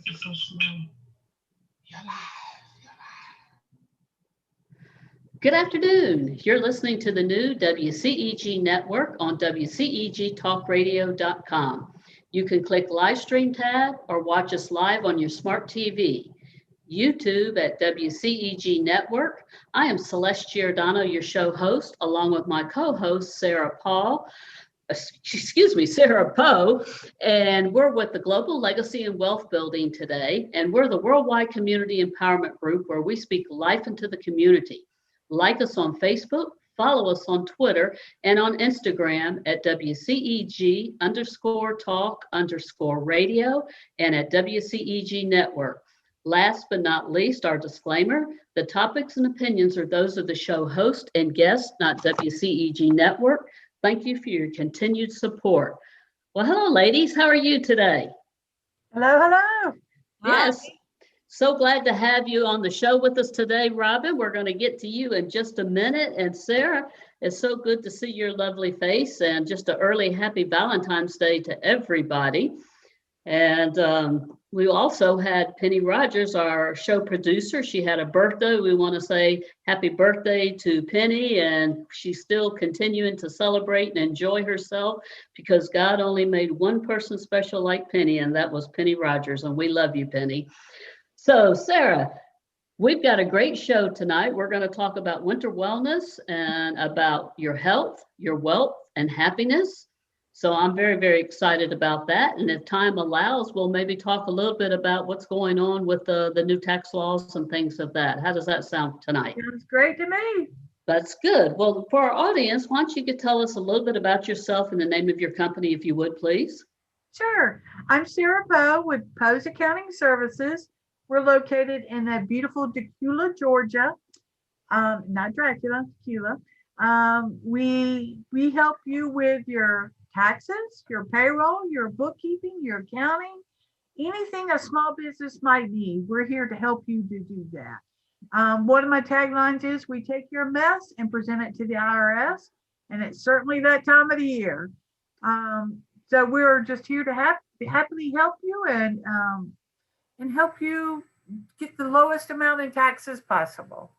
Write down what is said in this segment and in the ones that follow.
It's so slow. You're live. Good afternoon. You're listening to the new WCEG network on WCEG TalkRadio.com. You can click live stream tab or watch us live on your smart TV. YouTube at WCEG Network. I am Celeste Giordano, your show host, along with my co-host, Sarah Poe, and we're with the Global Legacy and Wealth Building today, and we're the worldwide community empowerment group where we speak life into the community. Like us on Facebook, follow us on Twitter, and on Instagram at WCEG_talk_radio and at WCEG Network. Last but not least, our disclaimer, the topics and opinions are those of the show host and guests, not WCEG Network. Thank you for your continued support. Well, hello, ladies. How are you today? Hello. Yes. So glad to have you on the show with us today, Robin. We're going to get to you in just a minute. And Sarah, it's so good to see your lovely face, and just an early happy Valentine's Day to everybody. And we also had Penny Rogers, our show producer. She had a birthday. We want to say happy birthday to Penny, and she's still continuing to celebrate and enjoy herself because God only made one person special like Penny, and that was Penny Rogers. And we love you, Penny. So, Sarah, we've got a great show tonight. We're going to talk about winter wellness and about your health, your wealth, and happiness. So I'm very, very excited about that. And if time allows, we'll maybe talk a little bit about what's going on with the new tax laws and things of that. How does that sound tonight? Sounds great to me. That's good. Well, for our audience, why don't you tell us a little bit about yourself and the name of your company, if you would, please? Sure. I'm Sarah Poe with Poe's Accounting Services. We're located in that beautiful Decula, Georgia. Not Dracula, Decula. We help you with your taxes, your payroll, your bookkeeping, your accounting, anything a small business might need. We're here to help you to do that. One of my taglines is, we take your mess and present it to the IRS, and it's certainly that time of the year. So we're just here to happily help you and help you get the lowest amount in taxes possible.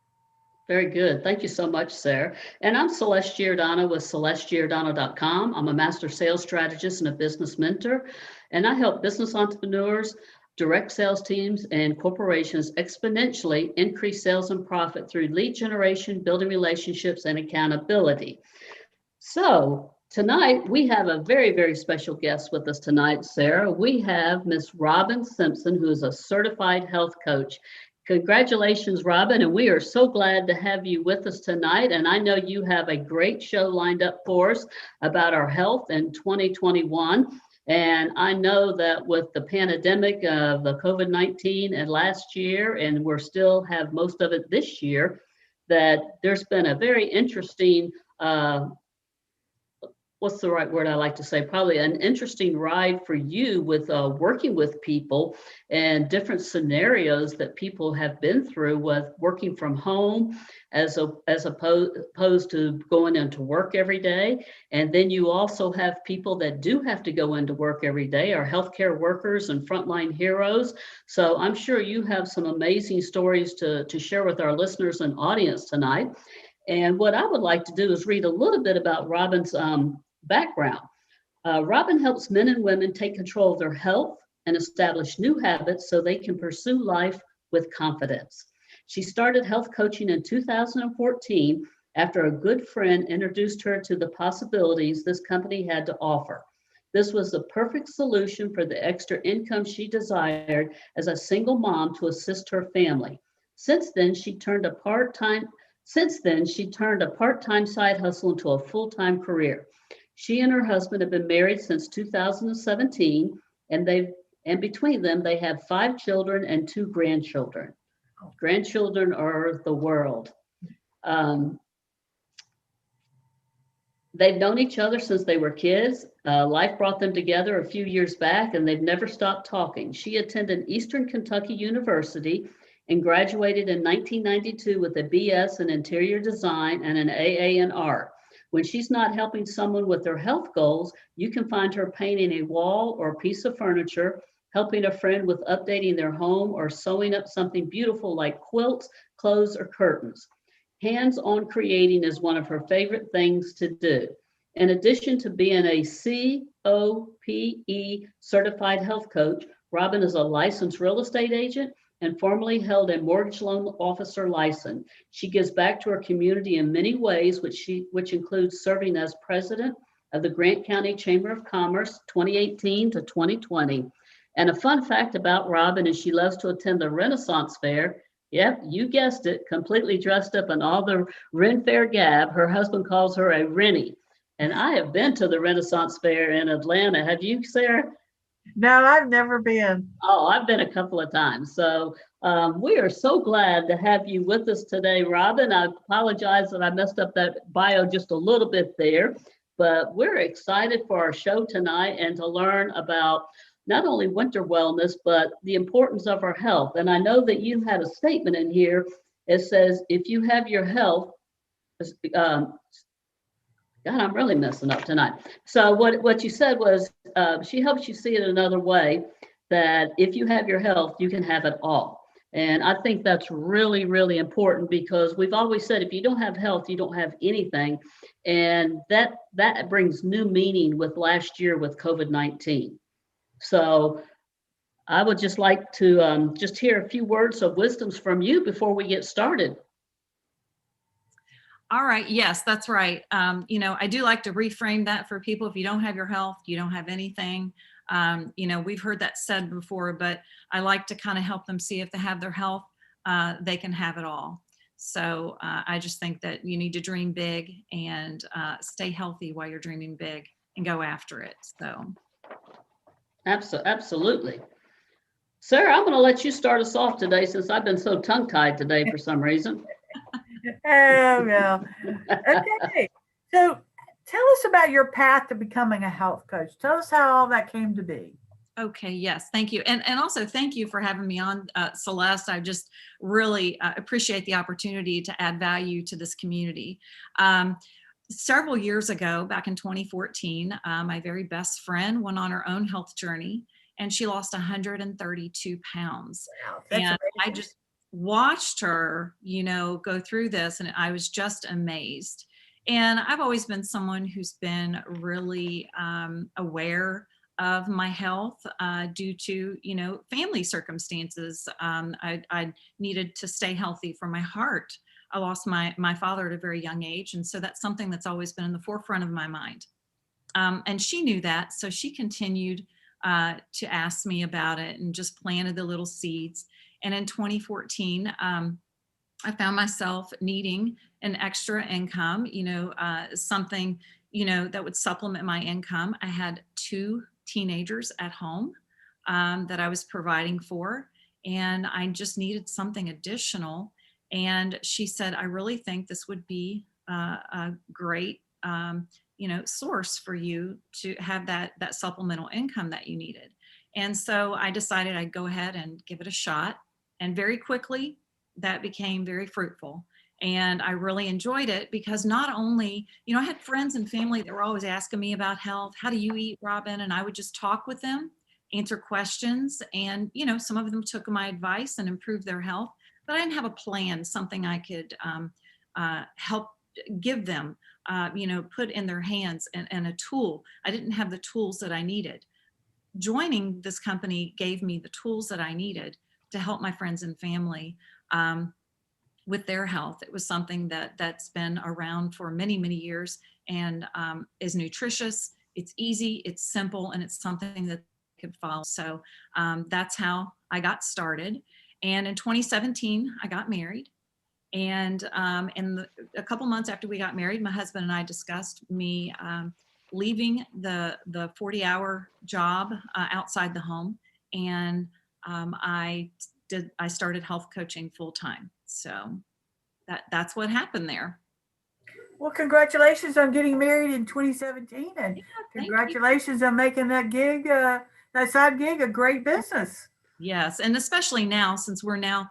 Very good. Thank you so much, Sarah. And I'm Celeste Giordano with CelesteGiordano.com. I'm a master sales strategist and a business mentor, and I help business entrepreneurs, direct sales teams, and corporations exponentially increase sales and profit through lead generation, building relationships, and accountability. So tonight, we have a very, very special guest with us tonight, Sarah. We have Miss Robin Simpson, who is a certified health coach. Congratulations, Robin, and we are so glad to have you with us tonight. And I know you have a great show lined up for us about our health in 2021. And I know that with the pandemic of the COVID-19 and last year, and we're still have most of it this year, that there's been a very interesting what's the right word I like to say? Probably an interesting ride for you with working with people and different scenarios that people have been through with working from home as opposed to going into work every day. And then you also have people that do have to go into work every day, our healthcare workers and frontline heroes. So I'm sure you have some amazing stories to share with our listeners and audience tonight. And what I would like to do is read a little bit about Robin's background. Robin helps men and women take control of their health and establish new habits so they can pursue life with confidence. She started health coaching in 2014 after a good friend introduced her to the possibilities this company had to offer. This was the perfect solution for the extra income she desired as a single mom to assist her family. Since then, she turned a part-time side hustle into a full-time career. She and her husband have been married since 2017, and between them, they have 5 children and 2 grandchildren. Grandchildren are the world. They've known each other since they were kids. Life brought them together a few years back, and they've never stopped talking. She attended Eastern Kentucky University and graduated in 1992 with a BS in interior design and an AA in art. When she's not helping someone with their health goals, you can find her painting a wall or a piece of furniture, helping a friend with updating their home, or sewing up something beautiful like quilts, clothes, or curtains. Hands-on creating is one of her favorite things to do. In addition to being a COPE certified health coach, Robin is a licensed real estate agent and formerly held a mortgage loan officer license. She gives back to her community in many ways, which includes serving as president of the Grant County Chamber of Commerce 2018 to 2020. And a fun fact about Robin is she loves to attend the Renaissance Fair. Yep, you guessed it, completely dressed up in all the Ren Fair gab. Her husband calls her a Rennie. And I have been to the Renaissance Fair in Atlanta. Have you, Sarah? No, I've never been. Oh, I've been a couple of times. So we are so glad to have you with us today, Robin. I apologize that I messed up that bio just a little bit there, but we're excited for our show tonight and to learn about not only winter wellness, but the importance of our health. And I know that you had a statement in here. It says, if you have your health, God, I'm really messing up tonight. So what you said was, she helps you see it another way, that if you have your health, you can have it all. And I think that's really, really important, because we've always said, if you don't have health, you don't have anything. And that brings new meaning with last year with COVID-19. So I would just like to just hear a few words of wisdoms from you before we get started. All right. Yes, that's right. I do like to reframe that for people. If you don't have your health, you don't have anything. We've heard that said before, but I like to kind of help them see if they have their health, they can have it all. So I just think that you need to dream big and stay healthy while you're dreaming big and go after it. So. Absolutely. Sarah, I'm going to let you start us off today, since I've been so tongue-tied today for some reason. Oh, yeah. Okay. So tell us about your path to becoming a health coach. Tell us how all that came to be. Okay. Yes. Thank you. And also thank you for having me on, Celeste. I just really appreciate the opportunity to add value to this community. Several years ago, back in 2014, my very best friend went on her own health journey, and she lost 132 pounds. Wow, And amazing. I just watched her, go through this, and I was just amazed. And I've always been someone who's been really aware of my health due to, family circumstances. I needed to stay healthy for my heart. I lost my father at a very young age. And so that's something that's always been in the forefront of my mind. And she knew that. So she continued to ask me about it and just planted the little seeds. And in 2014, I found myself needing an extra income, something, that would supplement my income. I had 2 teenagers at home that I was providing for, and I just needed something additional. And she said, I really think this would be a great, source for you to have that supplemental income that you needed. And so I decided I'd go ahead and give it a shot. And very quickly, that became very fruitful. And I really enjoyed it, because not only, I had friends and family that were always asking me about health. How do you eat, Robin? And I would just talk with them, answer questions. And, some of them took my advice and improved their health. But I didn't have a plan, something I could help give them, put in their hands, and a tool. I didn't have the tools that I needed. Joining this company gave me the tools that I needed to help my friends and family with their health. It was something that's been around for many, many years, and is nutritious. It's easy, it's simple, and it's something that they could follow. So that's how I got started. And in 2017, I got married. And a couple months after we got married, my husband and I discussed me leaving the 40-hour job outside the home. And I started health coaching full time. So that's what happened there. Well, congratulations on getting married in 2017, and congratulations on making that gig, that side gig, a great business. Yes. And especially now, since we're now,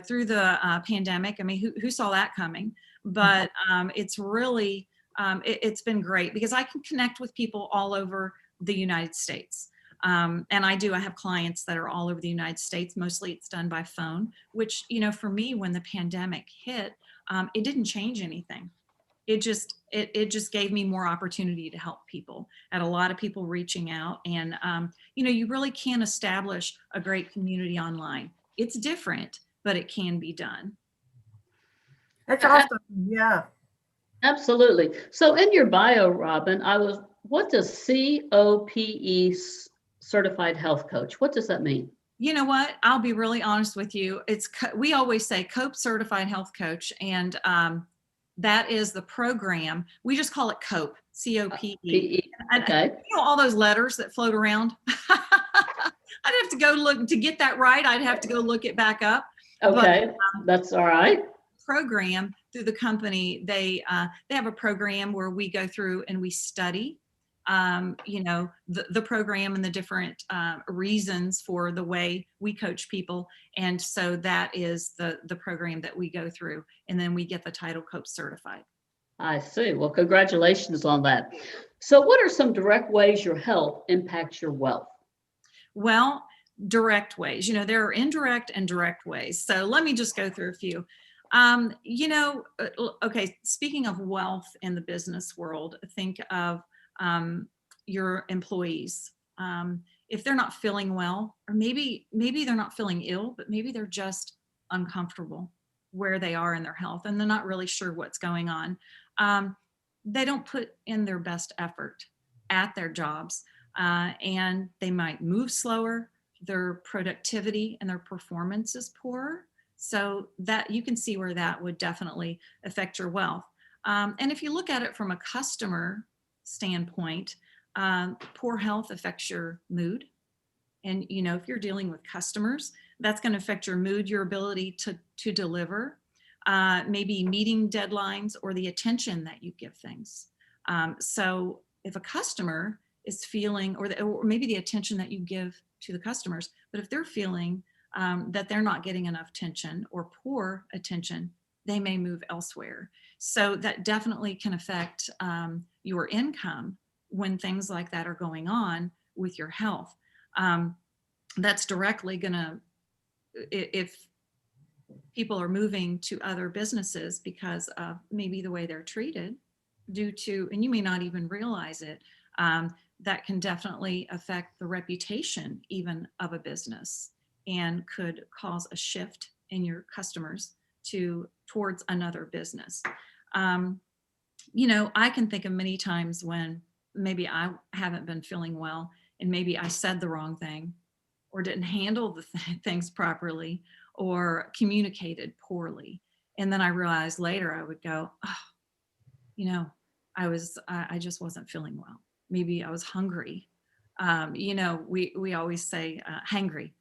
through the pandemic. I mean, who saw that coming? But it's really, it's been great, because I can connect with people all over the United States. And I have clients that are all over the United States. Mostly it's done by phone, which, for me, when the pandemic hit, it didn't change anything. It just gave me more opportunity to help people. I had a lot of people reaching out, and you really can establish a great community online. It's different, but it can be done. That's awesome. Yeah. Absolutely. So in your bio, Robin, what does COPE certified health coach? What does that mean? You know what? I'll be really honest with you. We always say COPE certified health coach, and that is the program. We just call it COPE, COPE. Okay. All those letters that float around. I'd have to go look to get that right. I'd have to go look it back up. Okay, that's all right. Program through the company, they have a program where we go through and we study the program and the different reasons for the way we coach people. And so that is the program that we go through, and then we get the title COPE certified. I see. Well, congratulations on that. So what are some direct ways your health impacts your wealth? Well, direct ways, there are indirect and direct ways. So let me just go through a few. Okay, speaking of wealth in the business world, think of your employees. If they're not feeling well, or maybe they're not feeling ill, but maybe they're just uncomfortable where they are in their health, and they're not really sure what's going on. They don't put in their best effort at their jobs, and they might move slower. Their productivity and their performance is poor. So that you can see where that would definitely affect your wealth. And if you look at it from a customer standpoint, poor health affects your mood. And, if you're dealing with customers, that's going to affect your mood, your ability to deliver, maybe meeting deadlines, or the attention that you give things. So if a customer is feeling, or maybe the attention that you give to the customers, but if they're feeling that they're not getting enough attention or poor attention, they may move elsewhere. So that definitely can affect your income when things like that are going on with your health. That's directly going to, if people are moving to other businesses because of maybe the way they're treated due to, and you may not even realize it, that can definitely affect the reputation even of a business, and could cause a shift in your customers towards another business. I can think of many times when maybe I haven't been feeling well, and maybe I said the wrong thing, or didn't handle the things properly, or communicated poorly. And then I realized later, I would go, I just wasn't feeling well. Maybe I was hungry. We always say hangry.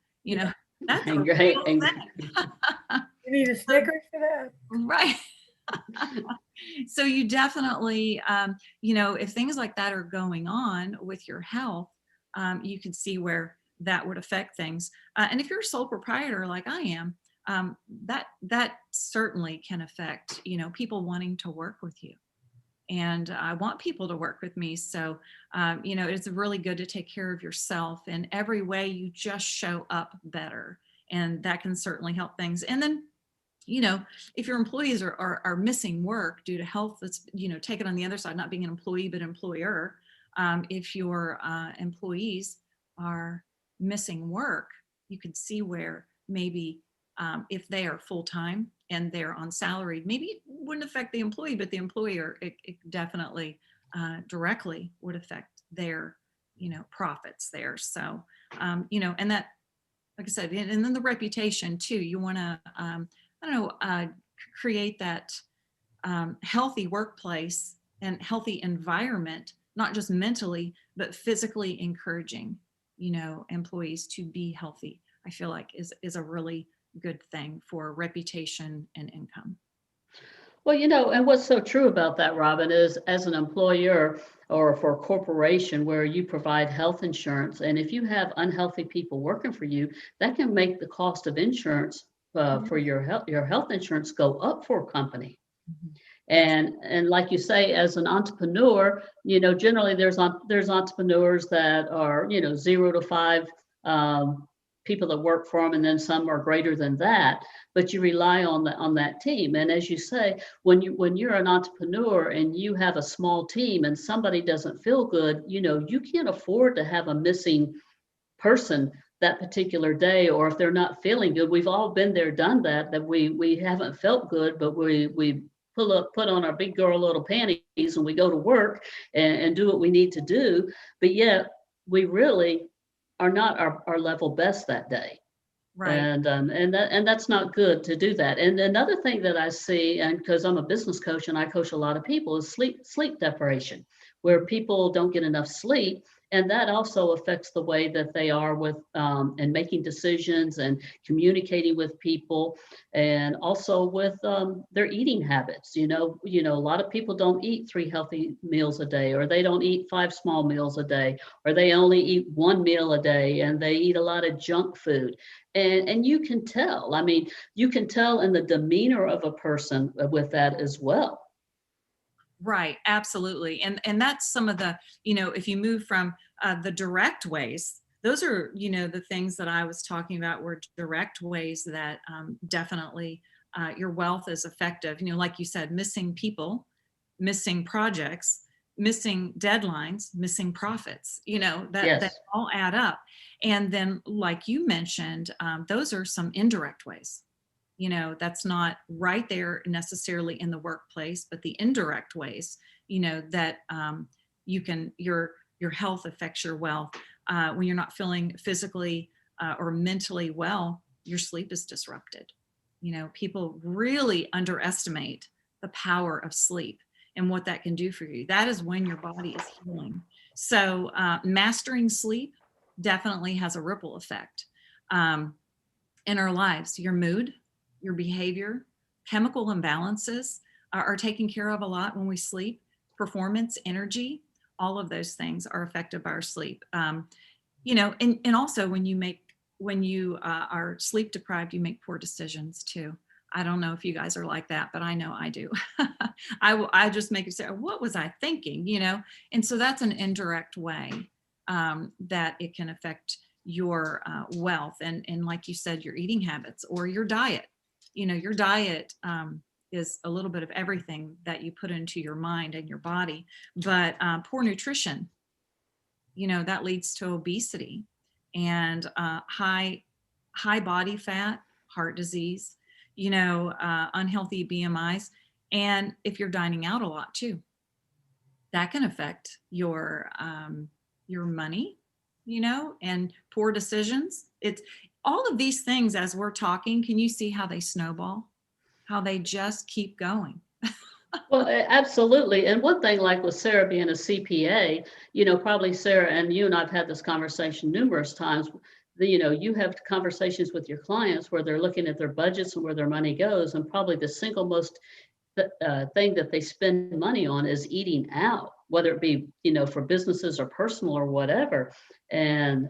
That's a real thing. You need a Snickers for that. Right. So you definitely, if things like that are going on with your health, you can see where that would affect things. And if you're a sole proprietor like I am, that certainly can affect, people wanting to work with you. And I want people to work with me. So, it's really good to take care of yourself in every way. You just show up better, and that can certainly help things. And then, if your employees are missing work due to health, that's, take it on the other side, not being an employee, but employer. If your employees are missing work, you can see where maybe if they are full-time and they're on salary, maybe it wouldn't affect the employee, but the employer, it definitely directly would affect their, profits there. So, and that, like I said, and then the reputation too, you want to, create that healthy workplace and healthy environment, not just mentally, but physically encouraging, employees to be healthy. I feel like is a really good thing for reputation and income. Well, and what's so true about that, Robin, is as an employer or for a corporation where you provide health insurance, and if you have unhealthy people working for you, that can make the cost of insurance for your health insurance go up for a company. And like you say, as an entrepreneur, generally there's entrepreneurs that are, 0 to 5 people that work for them, and then some are greater than that. But you rely on that team. And as you say, when you're an entrepreneur and you have a small team and somebody doesn't feel good, you can't afford to have a missing person that particular day, or if they're not feeling good. We've all been there, done that we haven't felt good, but we put on our big girl little panties and we go to work and do what we need to do, but yet we really are not our level best that day. Right. And that's not good to do that. And another thing that I see, and because I'm a business coach and I coach a lot of people, is sleep deprivation, where people don't get enough sleep, and that also affects the way that they are with and making decisions and communicating with people, and also with their eating habits. A lot of people don't eat 3 healthy meals a day, or they don't eat 5 small meals a day, or they only eat 1 meal a day, and they eat a lot of junk food. And you can tell. I mean, you can tell in the demeanor of a person with that as well. Right, absolutely. And that's some of the, if you move from the direct ways, those are, the things that I was talking about were direct ways that definitely your wealth is effective. Like you said, missing people, missing projects, missing deadlines, missing profits, that Yes. all add up. And then, like you mentioned, those are some indirect ways. That's not right there necessarily in the workplace, but the indirect ways, that your health affects your wealth. When you're not feeling physically or mentally well, your sleep is disrupted. People really underestimate the power of sleep and what that can do for you. That is when your body is healing. So mastering sleep definitely has a ripple effect in our lives. Your mood, your behavior, chemical imbalances are taken care of a lot when we sleep. Performance, energy, all of those things are affected by our sleep. And also when you are sleep deprived, you make poor decisions too. I don't know if you guys are like that, but I know I do. I just make it say, what was I thinking? And so that's an indirect way that it can affect your wealth. And like you said, your eating habits or your diet. Your diet is a little bit of everything that you put into your mind and your body, but poor nutrition, that leads to obesity and high body fat, heart disease, unhealthy BMIs. And if you're dining out a lot too, that can affect your money, and poor decisions. It's all of these things. As we're talking, can you see how they snowball, how they just keep going? Well, absolutely. And one thing, like with Sarah being a CPA, probably Sarah and you and I've had this conversation numerous times. You have conversations with your clients where they're looking at their budgets and where their money goes, and probably the single most thing that they spend money on is eating out, whether it be for businesses or personal or whatever. And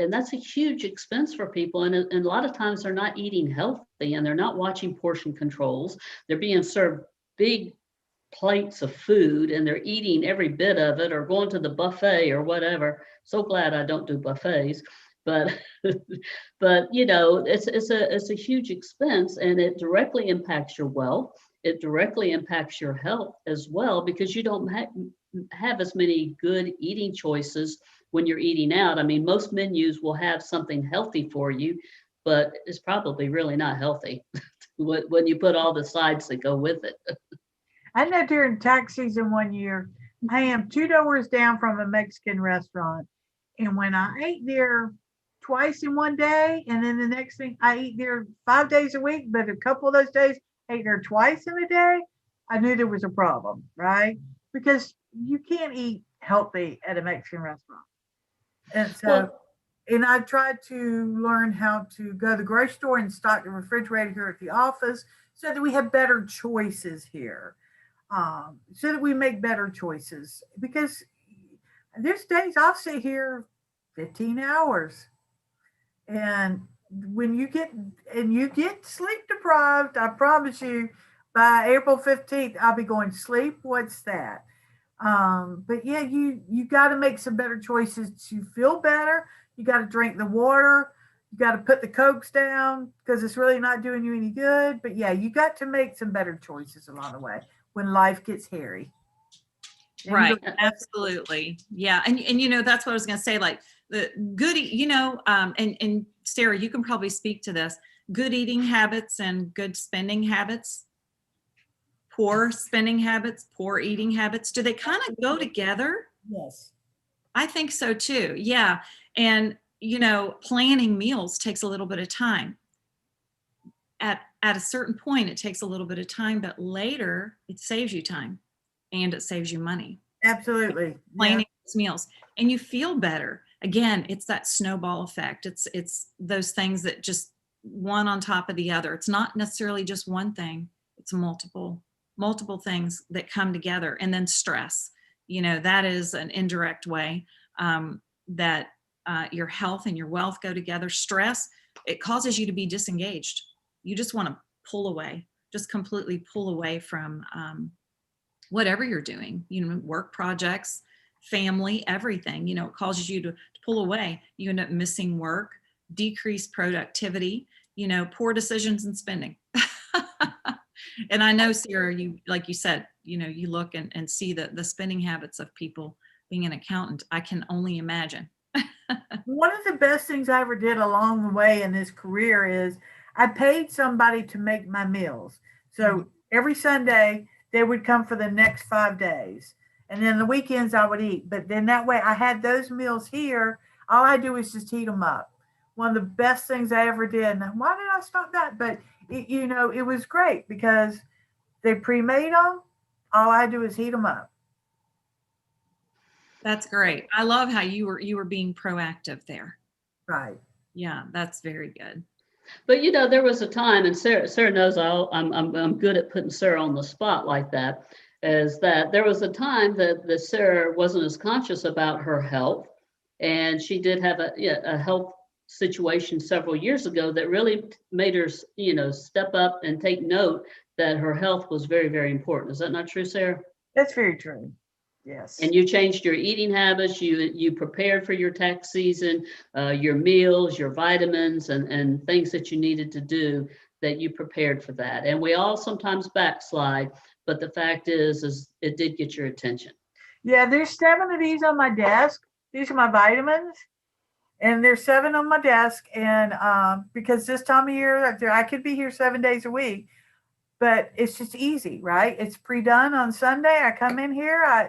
that's a huge expense for people, and a lot of times they're not eating healthy, and they're not watching portion controls. They're being served big plates of food, and they're eating every bit of it, or going to the buffet or whatever. So glad I don't do buffets, but it's a huge expense, and it directly impacts your wealth. It directly impacts your health as well, because you don't have as many good eating choices when you're eating out. I mean, most menus will have something healthy for you, but it's probably really not healthy when you put all the sides that go with it. I know during tax season one year, I am 2 doors down from a Mexican restaurant. And when I ate there twice in one day, and then the next thing I eat there 5 days a week, but a couple of those days I ate there twice in a day, I knew there was a problem, right? Because you can't eat healthy at a Mexican restaurant. And so, Well, and I tried to learn how to go to the grocery store and stock the refrigerator here at the office so that we have better choices here. So that we make better choices, because there's days I'll sit here 15 hours, and when you get sleep deprived, I promise you, by April 15th, I'll be going sleep. What's that? But yeah, you got to make some better choices to feel better. You got to drink the water. You got to put the cokes down because it's really not doing you any good. But yeah, you got to make some better choices along the way when life gets hairy. Right. Absolutely. Yeah. And that's what I was going to say, like the good, and Sarah, you can probably speak to this, good eating habits and good spending habits, poor spending habits, poor eating habits. Do they kind of go together? Yes. I think so too. Yeah. And, planning meals takes a little bit of time. At a certain point, it takes a little bit of time, but later it saves you time and it saves you money. Absolutely. Planning those meals and you feel better. Again, it's that snowball effect. It's those things that just one on top of the other. It's not necessarily just one thing. It's multiple things that come together. And then stress, that is an indirect way that your health and your wealth go together. Stress, it causes you to be disengaged. You just want to pull away, just completely pull away from whatever you're doing, work projects, family, everything, it causes you to pull away. You end up missing work, decreased productivity, poor decisions and spending. And I know, Sarah, you, like you said, you look and see the spending habits of people being an accountant. I can only imagine. One of the best things I ever did along the way in this career is I paid somebody to make my meals. So every Sunday they would come for the next 5 days. And then the weekends I would eat. But then that way I had those meals here. All I do is just heat them up. One of the best things I ever did. Now, why did I stop that? But it was great because they pre-made them. All I do is heat them up. That's great. I love how you were being proactive there. Right. Yeah, that's very good. But there was a time, and Sarah knows I'm good at putting Sarah on the spot like that. Is that there was a time that Sarah wasn't as conscious about her health, and she did have a health situation several years ago that really made her step up and take note that her health was very, very important. Is that not true, Sarah? That's very true. Yes. And you changed your eating habits. You prepared for your tax season, your meals, your vitamins, and things that you needed to do, that you prepared for that. And we all sometimes backslide, but the fact is it did get your attention. Yeah, there's 7 of these on my desk. These are my vitamins, and there's 7 on my desk. And because this time of year, I could be here 7 days a week. But it's just easy, right? It's pre-done on Sunday. I come in here, I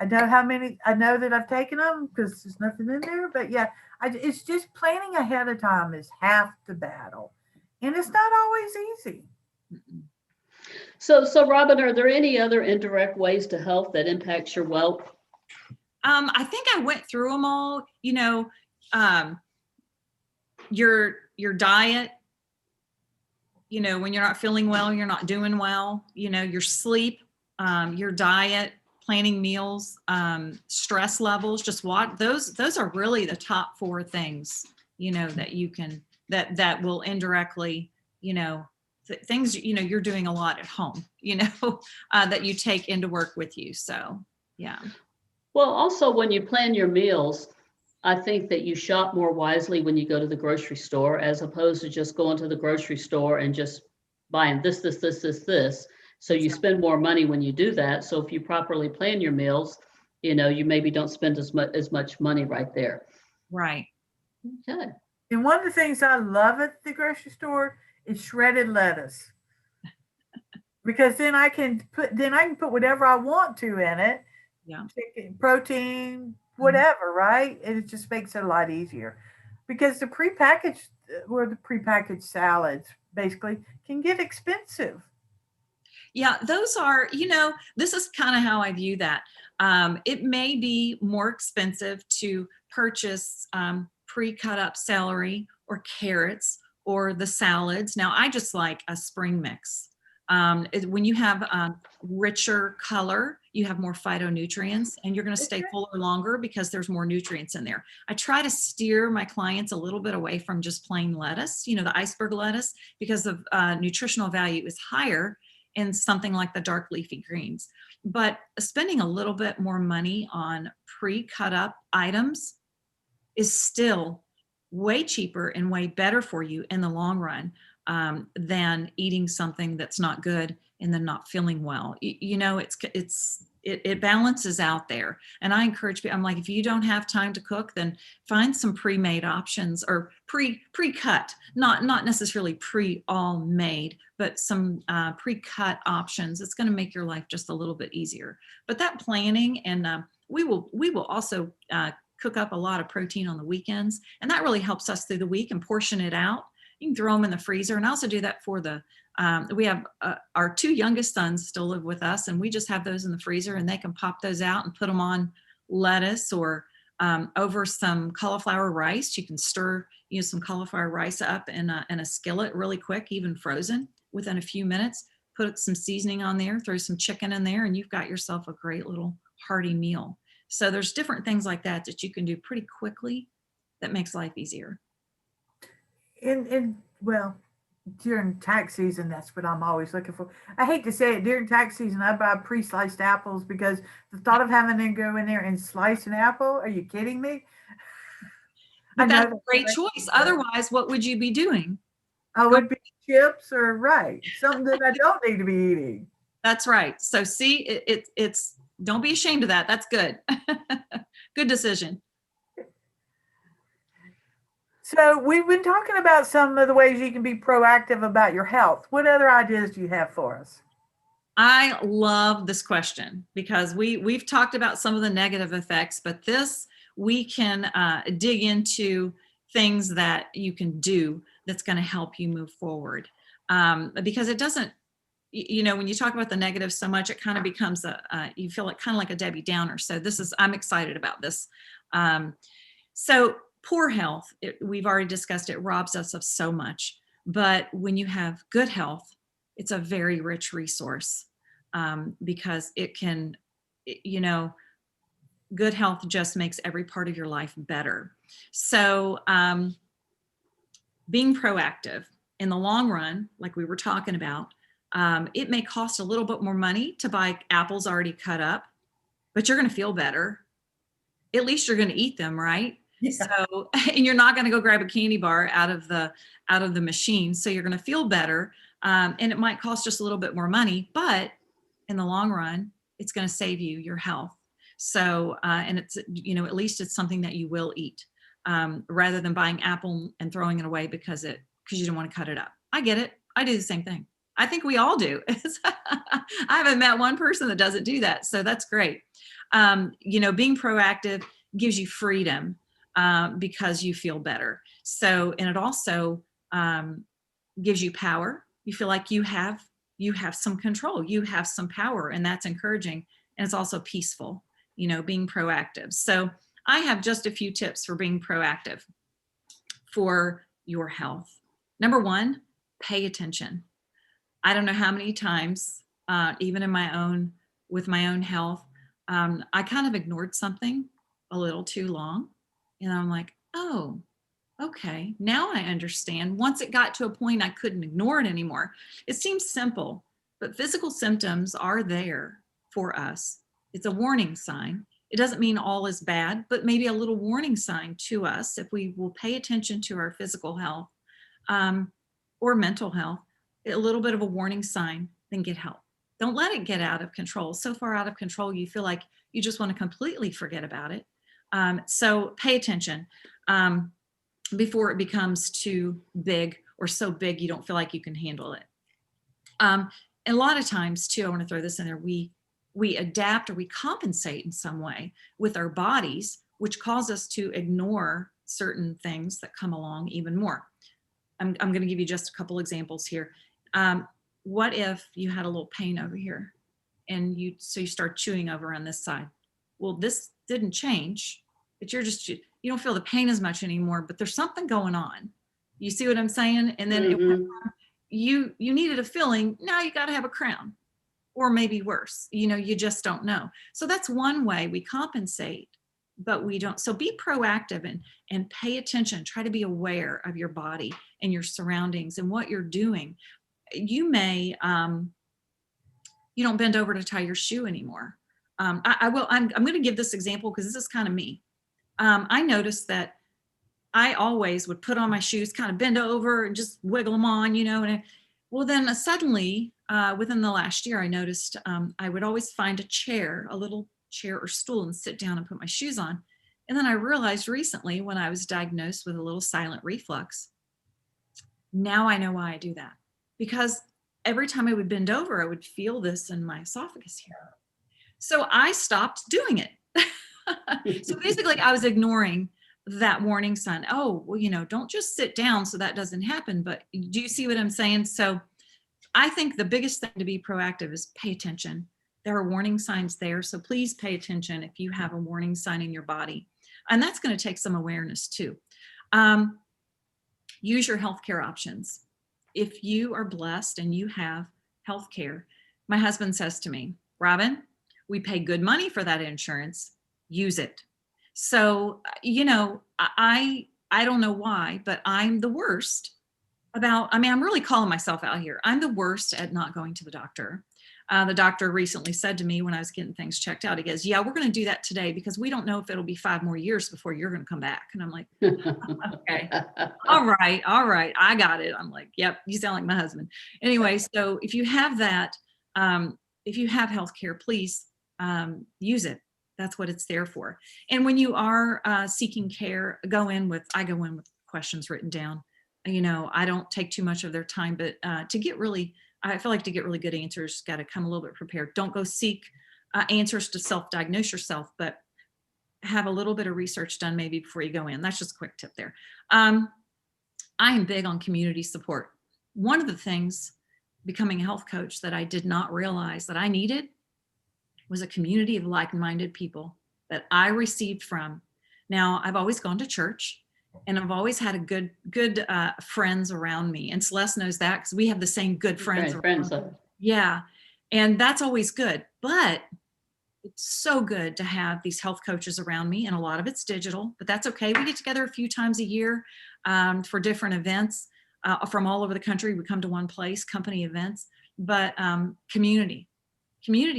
know how many, I know that I've taken them because there's nothing in there. But yeah, it's just planning ahead of time is half the battle. And it's not always easy. So Robin, are there any other indirect ways to health that impacts your wealth? I think I went through them all, your diet, when you're not feeling well, you're not doing well, your sleep, your diet, planning meals, stress levels, just what those are really the top 4 things, that you can, that will indirectly, things, you're doing a lot at home, that you take into work with you. So, yeah. Well, also when you plan your meals, I think that you shop more wisely when you go to the grocery store, as opposed to just going to the grocery store and just buying this. So you spend more money when you do that. So if you properly plan your meals, you maybe don't spend as much money right there. Right. Okay. And one of the things I love at the grocery store is shredded lettuce. Because then I can put whatever I want to in it. Yeah. Chicken, protein, whatever, right? And it just makes it a lot easier. Because the prepackaged salads basically can get expensive. Yeah, those are, this is kind of how I view that. It may be more expensive to purchase pre-cut up celery or carrots or the salads. Now, I just like a spring mix. When you have richer color, you have more phytonutrients, and you're going to stay fuller longer because there's more nutrients in there. I try to steer my clients a little bit away from just plain lettuce, the iceberg lettuce, because the nutritional value is higher in something like the dark leafy greens. But spending a little bit more money on pre-cut up items is still way cheaper and way better for you in the long run than eating something that's not good and then not feeling well. It balances out there. And I encourage people, I'm like, if you don't have time to cook, then find some pre-made options or pre-cut, not necessarily pre-all made, but some pre-cut options. It's going to make your life just a little bit easier. But that planning, and we will also cook up a lot of protein on the weekends, and that really helps us through the week and portion it out. You can throw them in the freezer, and I also do that for we have our two youngest sons still live with us, and we just have those in the freezer, and they can pop those out and put them on lettuce or over some cauliflower rice. You can stir some cauliflower rice up in a skillet really quick, even frozen, within a few minutes. Put some seasoning on there, throw some chicken in there, and you've got yourself a great little hearty meal. So there's different things like that you can do pretty quickly that makes life easier. Well, during tax season, that's what I'm always looking for. I hate to say it, during tax season, I buy pre-sliced apples because the thought of having to go in there and slice an apple, are you kidding me? But that's a great choice. Otherwise, what would you be doing? I would be chips or something that I don't need to be eating. That's right. So see, it's don't be ashamed of that. That's good. Good decision. So we've been talking about some of the ways you can be proactive about your health. What other ideas do you have for us? I love this question because we've talked about some of the negative effects, but this we can dig into things that you can do that's going to help you move forward. Because it doesn't, when you talk about the negative so much, it kind of becomes you feel like kind of like a Debbie Downer. So I'm excited about this. So poor health, we've already discussed, it robs us of so much. But when you have good health, it's a very rich resource because it can, good health just makes every part of your life better. So being proactive in the long run, like we were talking about, it may cost a little bit more money to buy apples already cut up, but you're going to feel better. At least you're going to eat them, right? Yeah. So, and you're not going to go grab a candy bar out of the machine. So you're going to feel better. And it might cost just a little bit more money, but in the long run, it's going to save you your health. So, and it's, at least it's something that you will eat rather than buying apple and throwing it away because you don't want to cut it up. I get it. I do the same thing. I think we all do. I haven't met one person that doesn't do that. So that's great. Being proactive gives you freedom because you feel better. So, and it also gives you power. You feel like you have some control, you have some power, and that's encouraging. And it's also peaceful, being proactive. So I have just a few tips for being proactive for your health. Number one, pay attention. I don't know how many times, even with my own health, I kind of ignored something a little too long. And I'm like, oh, okay, now I understand. Once it got to a point I couldn't ignore it anymore. It seems simple, but physical symptoms are there for us. It's a warning sign. It doesn't mean all is bad, but maybe a little warning sign to us if we will pay attention to our physical health or mental health. A little bit of a warning sign, then get help. Don't let it get out of control. So far out of control, you feel like you just want to completely forget about it. So pay attention before it becomes too big or so big you don't feel like you can handle it. And a lot of times too, I want to throw this in there, we adapt or we compensate in some way with our bodies, which cause us to ignore certain things that come along even more. I'm going to give you just a couple examples here. What if you had a little pain over here and you start chewing over on this side? Well, this didn't change, but you don't feel the pain as much anymore, but there's something going on. You see what I'm saying? And then you needed a filling. Now you got to have a crown, or maybe worse, you just don't know. So that's one way we compensate, but we don't. So be proactive and pay attention. Try to be aware of your body and your surroundings and what you're doing. You may, you don't bend over to tie your shoe anymore. I'm going to give this example because this is kind of me. I noticed that I always would put on my shoes, kind of bend over and just wiggle them on, well, then suddenly within the last year, I noticed I would always find a little chair or stool, and sit down and put my shoes on. And then I realized recently, when I was diagnosed with a little silent reflux, now I know why I do that. Because every time I would bend over, I would feel this in my esophagus here. So I stopped doing it. So basically, I was ignoring that warning sign. Oh, well, don't just sit down so that doesn't happen. But do you see what I'm saying? So I think the biggest thing to be proactive is pay attention. There are warning signs there. So please pay attention if you have a warning sign in your body. And that's going to take some awareness too. Use your healthcare options. If you are blessed and you have healthcare, my husband says to me, Robin, we pay good money for that insurance. Use it. So, I don't know why, but I'm the worst I'm really calling myself out here. I'm the worst at not going to the doctor. The doctor recently said to me when I was getting things checked out, he goes, yeah, we're going to do that today because we don't know if it'll be 5 more years before you're going to come back. And I'm like, okay, all right. I got it. I'm like, yep, you sound like my husband. Anyway, so if you have that, if you have healthcare, please use it. That's what it's there for. And when you are seeking care, I go in with questions written down. I don't take too much of their time, but I feel like to get really good answers, got to come a little bit prepared. Don't go seek answers to self-diagnose yourself, but have a little bit of research done maybe before you go in. That's just a quick tip there. I am big on community support. One of the things becoming a health coach that I did not realize that I needed was a community of like-minded people that I received from. Now, I've always gone to church, and I've always had a good friends around me. And Celeste knows that because we have the same good friends. Yeah. And that's always good. But it's so good to have these health coaches around me. And a lot of it's digital, but that's okay. We get together a few times a year for different events from all over the country. We come to one place, company events, but community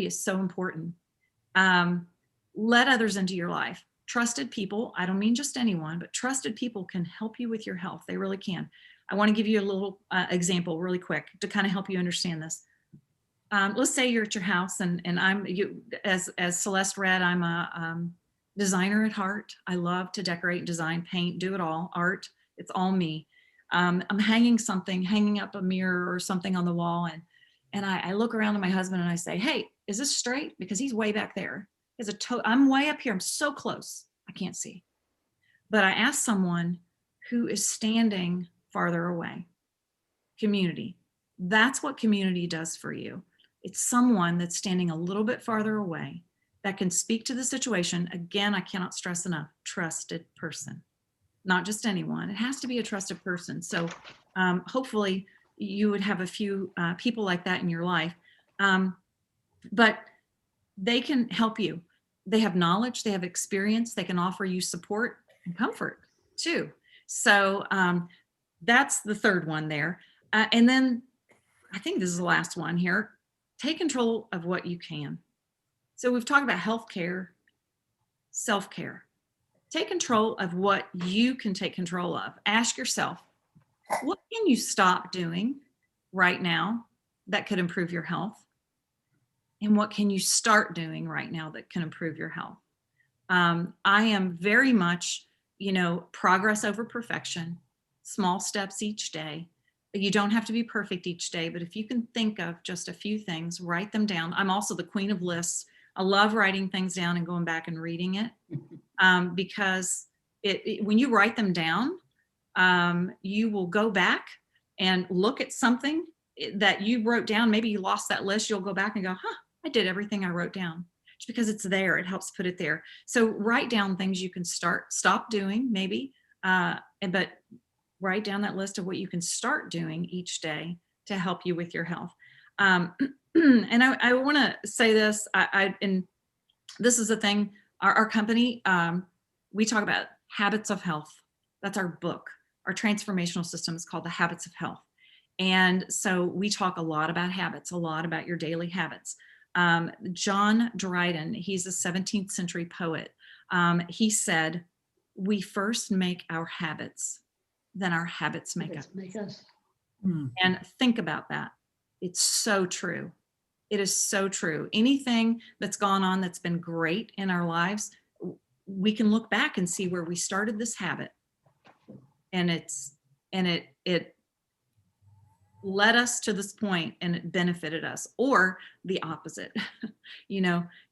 is so important. Let others into your life. Trusted people, I don't mean just anyone, but trusted people can help you with your health. They really can. I want to give you a little example really quick to kind of help you understand this. Let's say you're at your house and as Celeste read, I'm a designer at heart. I love to decorate, design, paint, do it all, art. It's all me. I'm hanging up a mirror or something on the wall. And I look around at my husband and I say, hey, is this straight? Because he's way back there. I'm way up here. I'm so close. I can't see. But I asked someone who is standing farther away. Community. That's what community does for you. It's someone that's standing a little bit farther away that can speak to the situation. Again, I cannot stress enough, trusted person, not just anyone. It has to be a trusted person. So hopefully you would have a few people like that in your life. But they can help you. They have knowledge, they have experience, they can offer you support and comfort too. So that's the third one there. And then I think this is the last one here. Take control of what you can. So we've talked about healthcare, self-care. Take control of what you can take control of. Ask yourself, what can you stop doing right now that could improve your health? And what can you start doing right now that can improve your health? I am very much, progress over perfection, small steps each day. You don't have to be perfect each day, but if you can think of just a few things, write them down. I'm also the queen of lists. I love writing things down and going back and reading it because when you write them down, you will go back and look at something that you wrote down. Maybe you lost that list. You'll go back and go, I did everything I wrote down. Just because it's there, it helps put it there. So write down things you can stop doing maybe, but write down that list of what you can start doing each day to help you with your health. And I want to say this, and this is the thing, our company, we talk about habits of health. That's our book. Our transformational system is called The Habits of Health. And so we talk a lot about habits, a lot about your daily habits. John Dryden, he's a 17th century poet. He said, we first make our habits, then our habits make us. And think about that. It's so true. It is so true. Anything that's gone on that's been great in our lives, we can look back and see where we started this habit, and it led us to this point and it benefited us, or the opposite.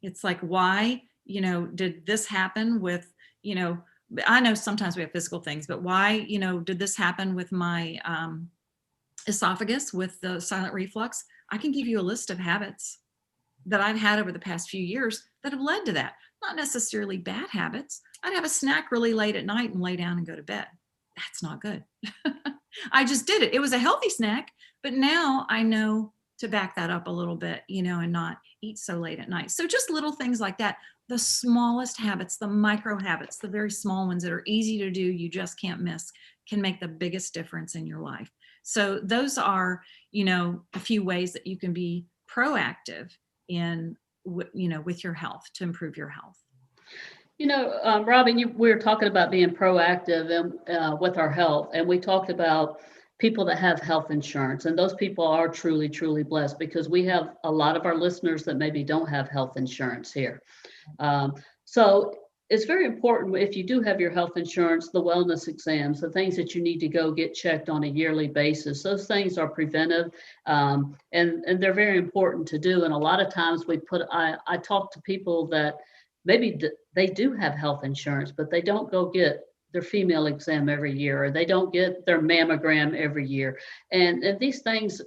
It's like, why, did this happen with, I know sometimes we have physical things, but why, did this happen with my esophagus with the silent reflux? I can give you a list of habits that I've had over the past few years that have led to that. Not necessarily bad habits. I'd have a snack really late at night and lay down and go to bed. That's not good. I just did it. It was a healthy snack, but now I know to back that up a little bit, and not eat so late at night. So just little things like that. The smallest habits, the micro habits, the very small ones that are easy to do, you just can't miss, can make the biggest difference in your life. So those are, a few ways that you can be proactive in, with your health, to improve your health. Robin, we were talking about being proactive and with our health, and we talked about people that have health insurance, and those people are truly, truly blessed, because we have a lot of our listeners that maybe don't have health insurance here. So it's very important, if you do have your health insurance, the wellness exams, the things that you need to go get checked on a yearly basis, those things are preventive, and they're very important to do. And a lot of times I talk to people that maybe they do have health insurance, but they don't go get their female exam every year, or they don't get their mammogram every year. And these things,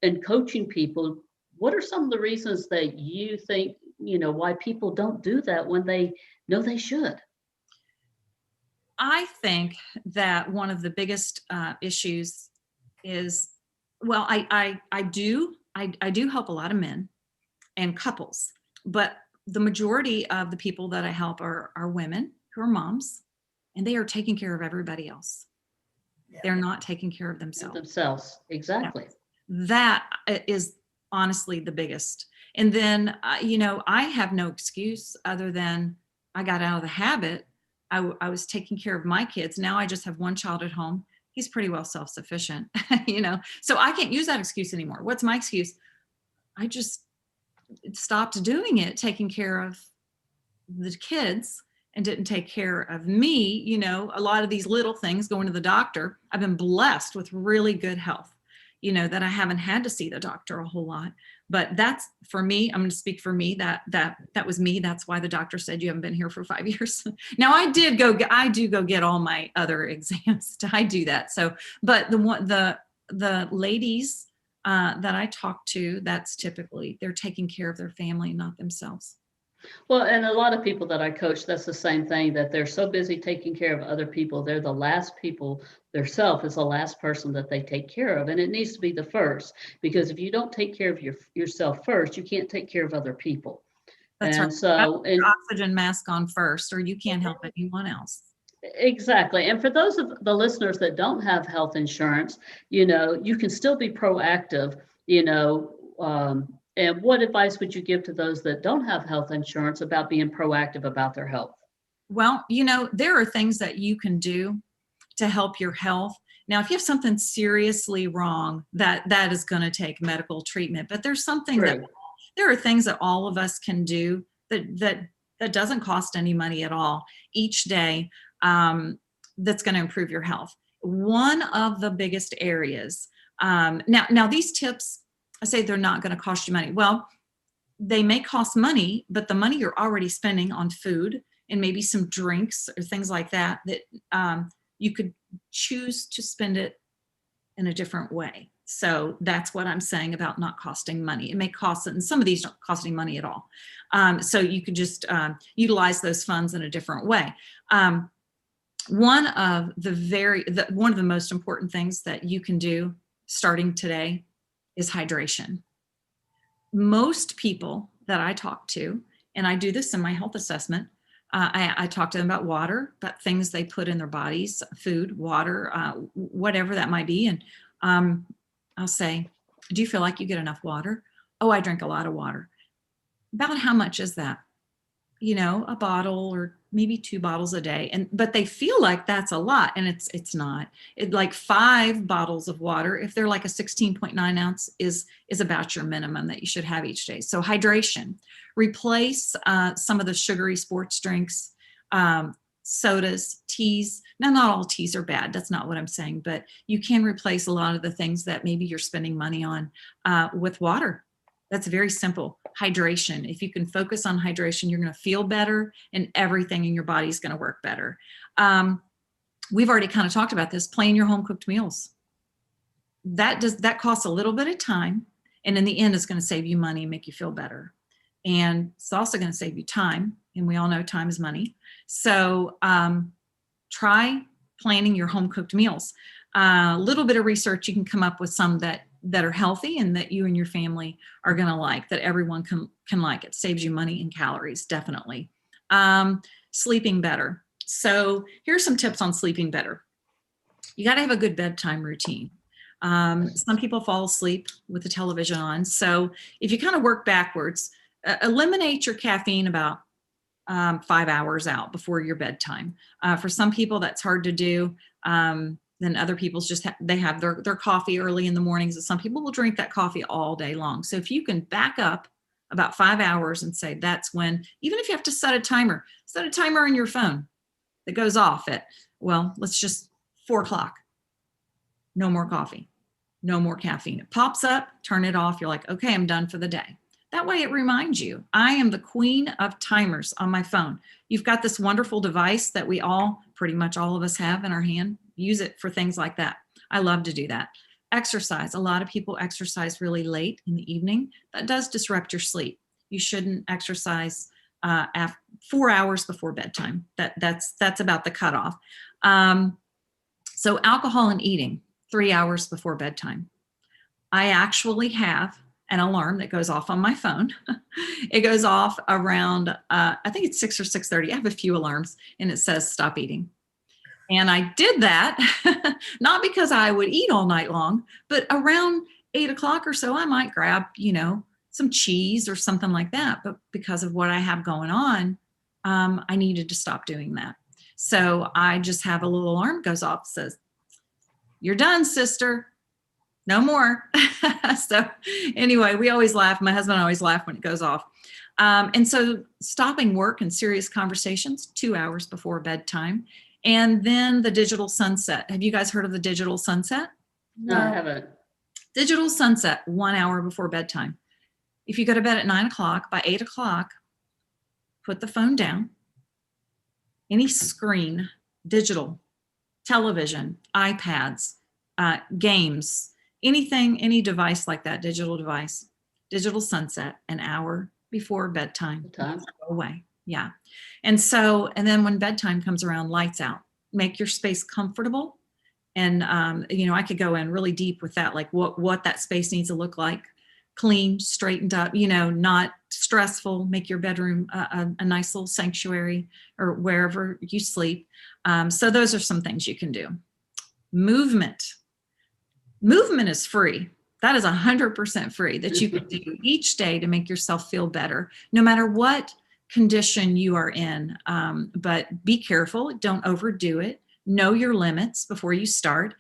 and coaching people, what are some of the reasons that you think, why people don't do that when they know they should? I think that one of the biggest issues is, well, I do help a lot of men and couples, but the majority of the people that I help are women who are moms, and they are taking care of everybody else. Yeah. They're not taking care of themselves. Exactly. Yeah. That is honestly the biggest. And then, I have no excuse other than I got out of the habit. I was taking care of my kids. Now I just have one child at home. He's pretty well self-sufficient, so I can't use that excuse anymore. What's my excuse? I just stopped doing it, taking care of the kids, and didn't take care of me. A lot of these little things, going to the doctor, I've been blessed with really good health, that I haven't had to see the doctor a whole lot. But that's, for me, I'm going to speak for me, that was me. That's why the doctor said you haven't been here for 5 years. Now I do go get all my other exams. I do that. So, but the ladies that I talk to, that's typically, they're taking care of their family, not themselves. Well, and a lot of people that I coach, that's the same thing, that they're so busy taking care of other people. They're the last people, theirself is the last person that they take care of. And it needs to be the first, because if you don't take care of yourself first, you can't take care of other people. That's and right. So, and oxygen mask on first, or you can't help anyone else. Exactly. And for those of the listeners that don't have health insurance, you can still be proactive, and what advice would you give to those that don't have health insurance about being proactive about their health? Well, there are things that you can do to help your health. Now, if you have something seriously wrong, that is going to take medical treatment. But there's something there are things that all of us can do that doesn't cost any money at all each day, that's going to improve your health. One of the biggest areas. Now these tips, I say they're not going to cost you money. Well, they may cost money, but the money you're already spending on food and maybe some drinks or things like that you could choose to spend it in a different way. So that's what I'm saying about not costing money. It may cost, and some of these aren't costing money at all. So you could just utilize those funds in a different way. One of the most important things that you can do starting today is hydration. Most people that I talk to, and I do this in my health assessment, I talk to them about water, about things they put in their bodies, food, water, whatever that might be. And I'll say, do you feel like you get enough water? Oh, I drink a lot of water. About how much is that? A bottle or maybe 2 bottles a day. But they feel like that's a lot, and it's not. Like 5 bottles of water, if they're like a 16.9 ounce, is about your minimum that you should have each day. So hydration. Replace some of the sugary sports drinks, sodas, teas. Now, not all teas are bad. That's not what I'm saying, but you can replace a lot of the things that maybe you're spending money on with water. That's very simple. Hydration. If you can focus on hydration, you're going to feel better, and everything in your body is going to work better. We've already kind of talked about this. Plan your home cooked meals. That costs a little bit of time, and in the end, it's going to save you money and make you feel better. And it's also going to save you time, and we all know time is money. So try planning your home cooked meals. A little bit of research, you can come up with some that are healthy and that you and your family are going to like, that everyone can like. It saves you money and calories, definitely. Sleeping better. So here's some tips on sleeping better. You got to have a good bedtime routine. Some people fall asleep with the television on. So if you kind of work backwards, eliminate your caffeine about 5 hours out before your bedtime. For some people, that's hard to do. Then other people's they have their coffee early in the mornings, and some people will drink that coffee all day long. So if you can back up about 5 hours and say that's when, even if you have to set a timer on your phone that goes off at, let's just 4 o'clock. No more coffee, no more caffeine. It pops up, turn it off. You're like, okay, I'm done for the day. That way it reminds you, I am the queen of timers on my phone. You've got this wonderful device that pretty much all of us have in our hand. Use it for things like that. I love to do that. Exercise. A lot of people exercise really late in the evening. That does disrupt your sleep. You shouldn't exercise 4 hours before bedtime. That's about the cutoff. So alcohol and eating 3 hours before bedtime. I actually have an alarm that goes off on my phone. It goes off around, I think it's 6 or 6:30. I have a few alarms, and it says stop eating. And I did that, not because I would eat all night long, but around 8 o'clock or so, I might grab, some cheese or something like that. But because of what I have going on, I needed to stop doing that. So I just have a little alarm goes off, says, you're done, sister. No more. So anyway, we always laugh. My husband and I always laugh when it goes off. And so stopping work and serious conversations 2 hours before bedtime. And then the digital sunset. Have you guys heard of the digital sunset? No, I haven't. Digital sunset, 1 hour before bedtime. If you go to bed at 9 o'clock, by 8 o'clock, put the phone down. Any screen, digital, television, iPads, games, anything, any device like that, digital device, digital sunset, an hour before bedtime. Go away. Yeah. And then when bedtime comes around, lights out, make your space comfortable. And, I could go in really deep with that, like what that space needs to look like, clean, straightened up, not stressful, make your bedroom a nice little sanctuary or wherever you sleep. So those are some things you can do. Movement is free. That is 100% free that you can do each day to make yourself feel better, no matter what condition you are in. But be careful. Don't overdo it. Know your limits before you start.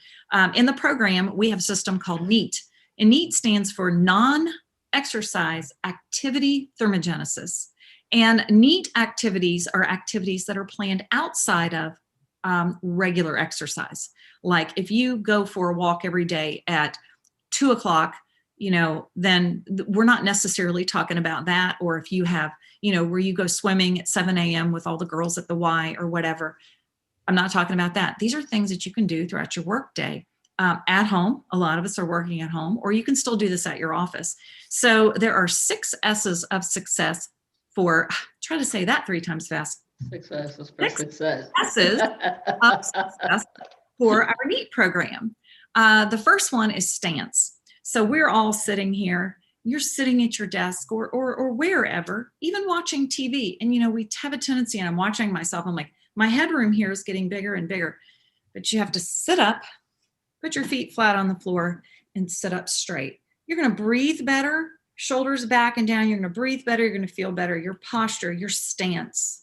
In the program, we have a system called NEAT. And NEAT stands for Non-Exercise Activity Thermogenesis. And NEAT activities are activities that are planned outside of regular exercise. Like if you go for a walk every day at 2 o'clock, then we're not necessarily talking about that. Or if you have, where you go swimming at 7 a.m. with all the girls at the Y or whatever, I'm not talking about that. These are things that you can do throughout your work day. At home, a lot of us are working at home, or you can still do this at your office. So there are 6 S's of success for, try to say that 3 times fast. 6 S's for success. S's of success for our NEAT program. The first one is stance. So we're all sitting here. You're sitting at your desk or wherever, even watching TV. And, we have a tendency, and I'm watching myself, I'm like, my headroom here is getting bigger and bigger. But you have to sit up, put your feet flat on the floor, and sit up straight. You're going to breathe better, shoulders back and down. You're going to breathe better. You're going to feel better. Your posture, your stance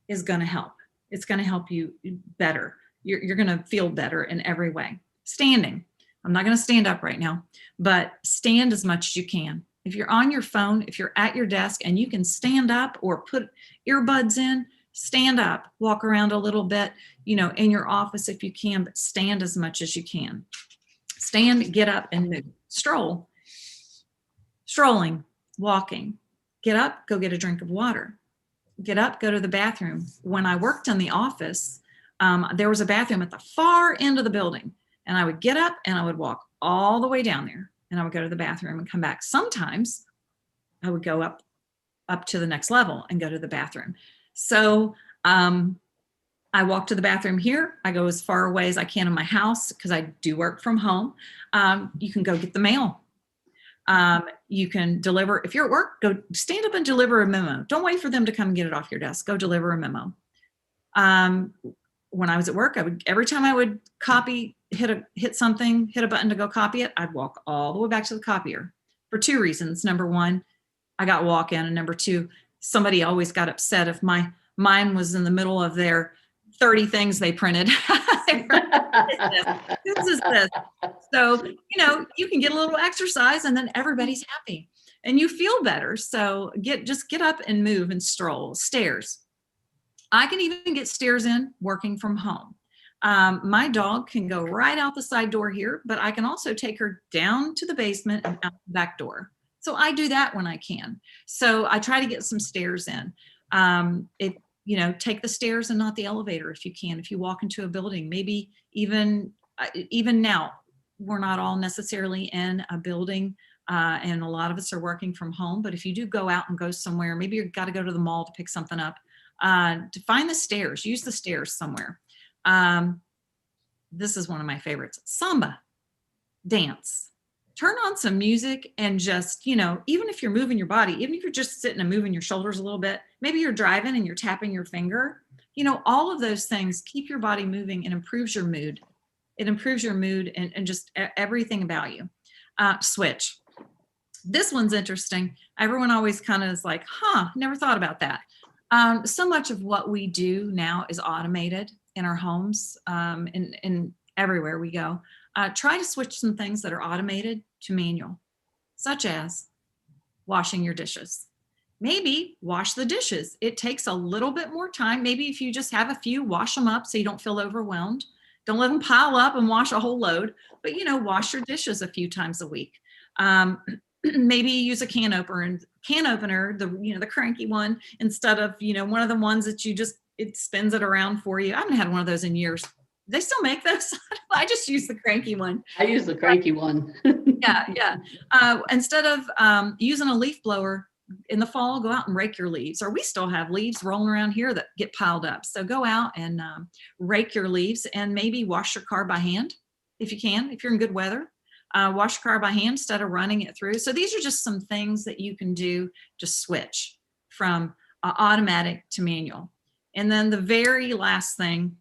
is going to help. It's going to help you better. You're going to feel better in every way. Standing. I'm not going to stand up right now, but stand as much as you can. If you're on your phone, if you're at your desk and you can stand up or put earbuds in, stand up, walk around a little bit, in your office if you can, but stand as much as you can. Stand, get up, and move. Stroll. Strolling, walking. Get up, go get a drink of water. Get up, go to the bathroom. When I worked in the office, there was a bathroom at the far end of the building. And I would get up and I would walk all the way down there, and I would go to the bathroom and come back. Sometimes I would go up to the next level and go to the bathroom. So I walk to the bathroom here. I go as far away as I can in my house because I do work from home. You can go get the mail. You can deliver. If you're at work, go stand up and deliver a memo. Don't wait for them to come and get it off your desk. Go deliver a memo. When I was at work, every time I would copy, hit a button to go copy it, I'd walk all the way back to the copier for two reasons. Number one, I got walk in, and number two, somebody always got upset if mine was in the middle of their 30 things they printed. This is this. So, you can get a little exercise and then everybody's happy and you feel better. So just get up and move and stroll. Stairs. I can even get stairs in working from home. My dog can go right out the side door here, but I can also take her down to the basement and out the back door. So I do that when I can. So I try to get some stairs in. Take the stairs and not the elevator if you can. If you walk into a building, maybe even now, we're not all necessarily in a building, and a lot of us are working from home. But if you do go out and go somewhere, maybe you've got to go to the mall to pick something up, to find the stairs, use the stairs somewhere. This is one of my favorites. Samba, dance. Turn on some music and just, even if you're moving your body, even if you're just sitting and moving your shoulders a little bit, maybe you're driving and you're tapping your finger, all of those things keep your body moving and improves your mood. It improves your mood and just everything about you. Switch. This one's interesting. Everyone always kind of is like, never thought about that. So much of what we do now is automated in our homes, and everywhere we go. Try to switch some things that are automated to manual, such as washing your dishes. Maybe wash the dishes. It takes a little bit more time. Maybe if you just have a few, wash them up so you don't feel overwhelmed. Don't let them pile up and wash a whole load, but wash your dishes a few times a week. Maybe use a can opener, the cranky one, instead of, one of the ones that it spins it around for you. I haven't had one of those in years. They still make those. I just use the cranky one. I use the cranky one. Yeah. Instead of using a leaf blower in the fall, go out and rake your leaves. Or we still have leaves rolling around here that get piled up. So go out and rake your leaves, and maybe wash your car by hand if you can, if you're in good weather. Wash your car by hand instead of running it through. So these are just some things that you can do to switch from automatic to manual. And then the very last thing,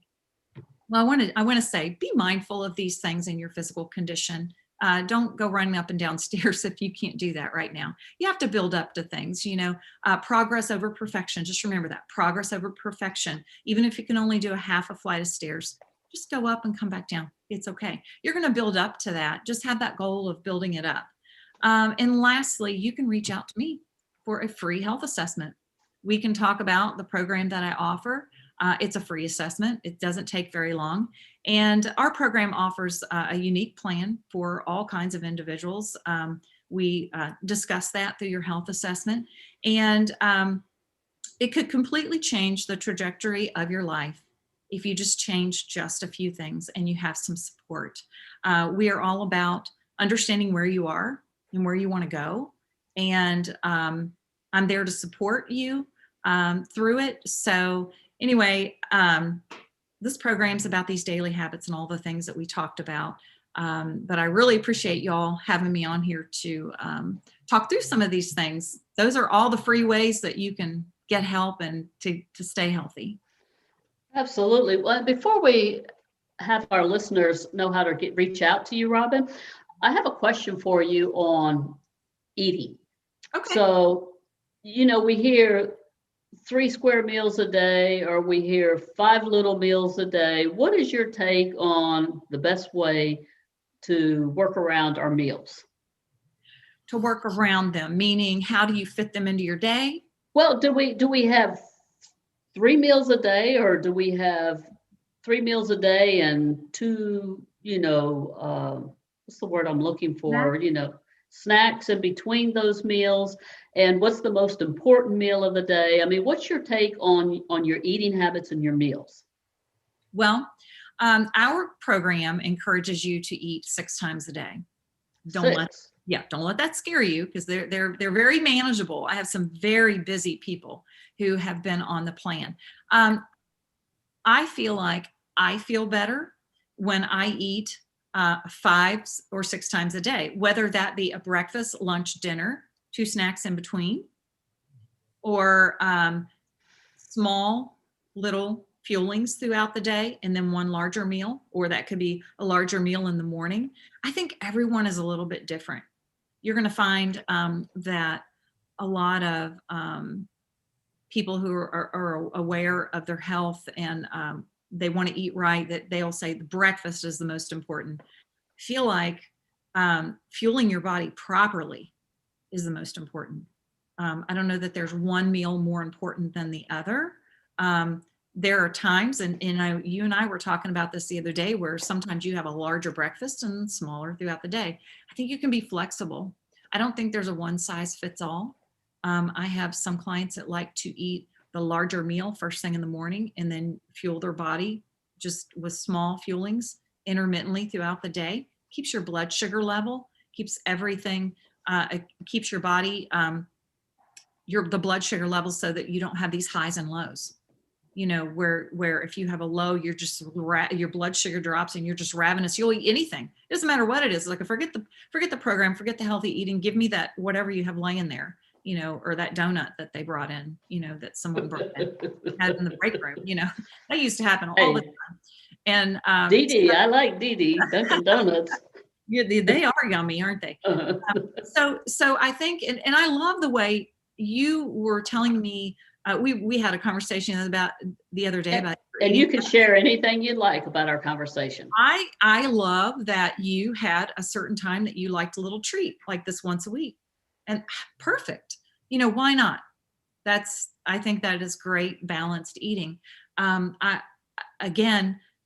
well, I want to say, be mindful of these things in your physical condition. Don't go running up and down stairs if you can't do that right now. You have to build up to things, progress over perfection. Just remember that, progress over perfection. Even if you can only do a half a flight of stairs, just go up and come back down. It's okay. You're going to build up to that. Just have that goal of building it up. And lastly, you can reach out to me for a free health assessment. We can talk about the program that I offer. It's a free assessment. It doesn't take very long. And our program offers a unique plan for all kinds of individuals. We discuss that through your health assessment. And it could completely change the trajectory of your life if you just change just a few things and you have some support. We are all about understanding where you are and where you want to go. And I'm there to support you through it. So anyway, this program's about these daily habits and all the things that we talked about. But I really appreciate y'all having me on here to talk through some of these things. Those are all the free ways that you can get help and to stay healthy. Absolutely. Well, before we have our listeners know how to reach out to you, Robin, I have a question for you on eating. Okay. So, we hear 3 square meals a day, or we hear 5 little meals a day. What is your take on the best way to work around our meals? To work around them, meaning how do you fit them into your day? Well, do we have 3 meals a day, or do we have 3 meals a day and 2, what's the word I'm looking for? Snacks in between those meals? And what's the most important meal of the day? I mean, what's your take on your eating habits and your meals? Well, our program encourages you to eat 6 times a day. Don't let that scare you, because they're very manageable. I have some very busy people who have been on the plan. I feel like I feel better when I eat 5 or 6 times a day, whether that be a breakfast, lunch, dinner, 2 snacks in between, or small little fuelings throughout the day, and then 1 larger meal, or that could be a larger meal in the morning. I think everyone is a little bit different. You're going to find that a lot of people who are aware of their health and they want to eat right, that they'll say the breakfast is the most important. I feel like fueling your body properly is the most important. I don't know that there's one meal more important than the other. There are times, and you and I were talking about this the other day, where sometimes you have a larger breakfast and smaller throughout the day. I think you can be flexible. I don't think there's a one size fits all. I have some clients that like to eat the larger meal first thing in the morning and then fuel their body just with small fuelings intermittently throughout the day. Keeps your blood sugar level, keeps everything, keeps your body, the blood sugar levels, so that you don't have these highs and lows. Where if you have a low, you're just your blood sugar drops and you're just ravenous. You'll eat anything. It doesn't matter what it is. Like, forget the program, forget the healthy eating. Give me that whatever you have laying there, or that donut that they brought in, that someone brought in, had in the break room. That used to happen all the time. And Dee, I like Dee, Dunkin' Donuts. Yeah, they are yummy, aren't they? So I think, and I love the way you were telling me. We had a conversation about the other day about, and you can share anything you'd like about our conversation. I love that you had a certain time that you liked a little treat like this once a week, and perfect. Why not? I think that is great balanced eating. I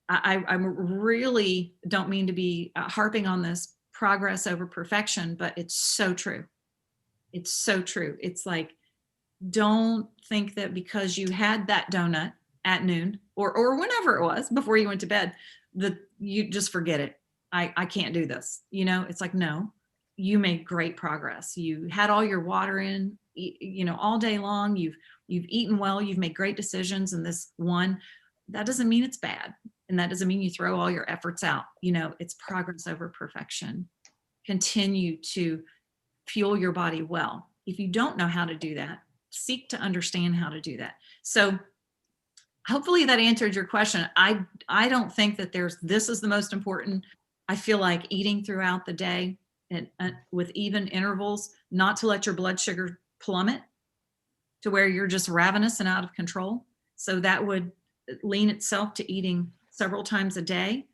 really don't mean to be harping on this progress over perfection, but it's so true. It's so true. It's like, don't think that because you had that donut at noon or whenever it was before you went to bed, that you just forget it. I can't do this. It's like, no, you made great progress. You had all your water in, all day long. You've eaten well, you've made great decisions. And this one, that doesn't mean it's bad. And that doesn't mean you throw all your efforts out. It's progress over perfection. Continue to fuel your body well. If you don't know how to do that, seek to understand how to do that. So hopefully that answered your question. I don't think that this is the most important. I feel like eating throughout the day and with even intervals, not to let your blood sugar plummet to where you're just ravenous and out of control. So that would lean itself to eating several times a day.